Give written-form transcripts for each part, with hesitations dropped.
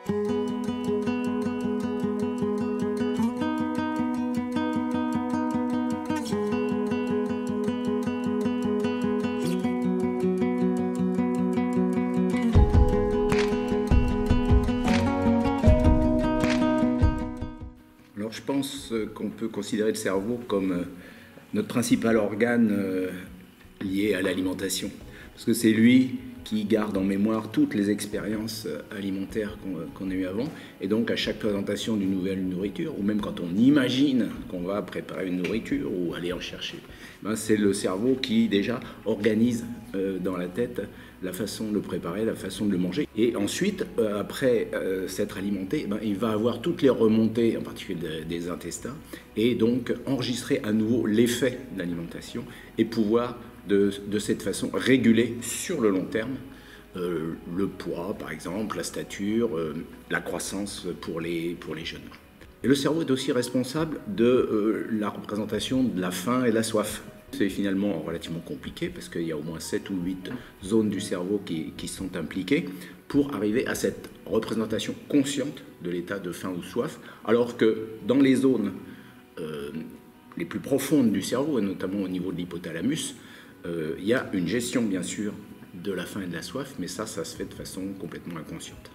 Alors je pense qu'on peut considérer le cerveau comme notre principal organe lié à l'alimentation. Parce que c'est lui qui garde en mémoire toutes les expériences alimentaires qu'on a eues avant. Et donc à chaque présentation d'une nouvelle nourriture, ou même quand on imagine qu'on va préparer une nourriture ou aller en chercher, ben c'est le cerveau qui déjà organise dans la tête la façon de le préparer, la façon de le manger. Et ensuite, après s'être alimenté, ben, il va avoir toutes les remontées, en particulier des intestins, et donc enregistrer à nouveau l'effet de l'alimentation et pouvoir de cette façon réguler sur le long terme le poids, par exemple, la stature, la croissance pour les jeunes. Et le cerveau est aussi responsable de la représentation de la faim et de la soif. C'est finalement relativement compliqué parce qu'il y a au moins 7 ou 8 zones du cerveau qui sont impliquées pour arriver à cette représentation consciente de l'état de faim ou soif, alors que dans les zones les plus profondes du cerveau, et notamment au niveau de l'hypothalamus, il y a une gestion bien sûr de la faim et de la soif, mais ça se fait de façon complètement inconsciente.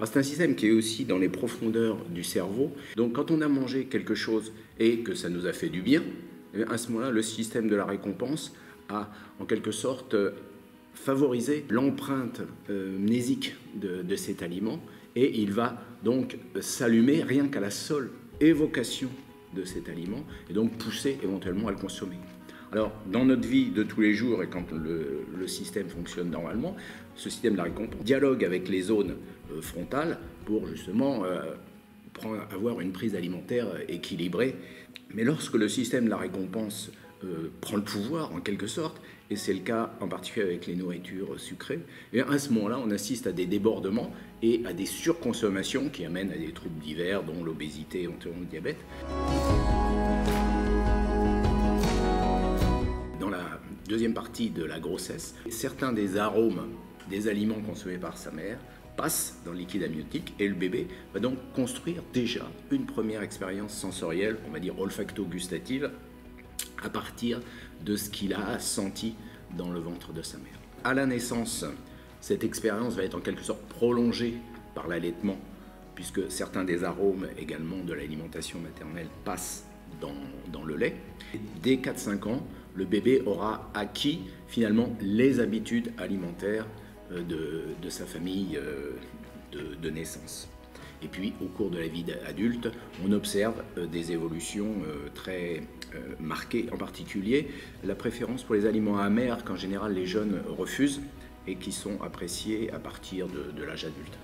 C'est un système qui est aussi dans les profondeurs du cerveau. Donc quand on a mangé quelque chose et que ça nous a fait du bien, à ce moment-là, le système de la récompense a en quelque sorte favorisé l'empreinte mnésique de cet aliment, et il va donc s'allumer rien qu'à la seule évocation de cet aliment, et donc pousser éventuellement à le consommer. Alors, dans notre vie de tous les jours, et quand le système fonctionne normalement, ce système de la récompense dialogue avec les zones frontales pour justement avoir une prise alimentaire équilibrée. Mais lorsque le système de la récompense prend le pouvoir, en quelque sorte, et c'est le cas en particulier avec les nourritures sucrées, et à ce moment-là, on assiste à des débordements et à des surconsommations qui amènent à des troubles divers, dont l'obésité, éventuellement le diabète. Dans la deuxième partie de la grossesse, certains des arômes des aliments consommés par sa mère passent dans le liquide amniotique, et le bébé va donc construire déjà une première expérience sensorielle, on va dire olfacto-gustative, à partir de ce qu'il a senti dans le ventre de sa mère. À la naissance, cette expérience va être en quelque sorte prolongée par l'allaitement, puisque certains des arômes également de l'alimentation maternelle passent dans le lait. Dès 4-5 ans, le bébé aura acquis finalement les habitudes alimentaires de sa famille de naissance. Et puis, au cours de la vie adulte, on observe des évolutions très marquées, en particulier la préférence pour les aliments amers qu'en général les jeunes refusent et qui sont appréciés à partir de l'âge adulte.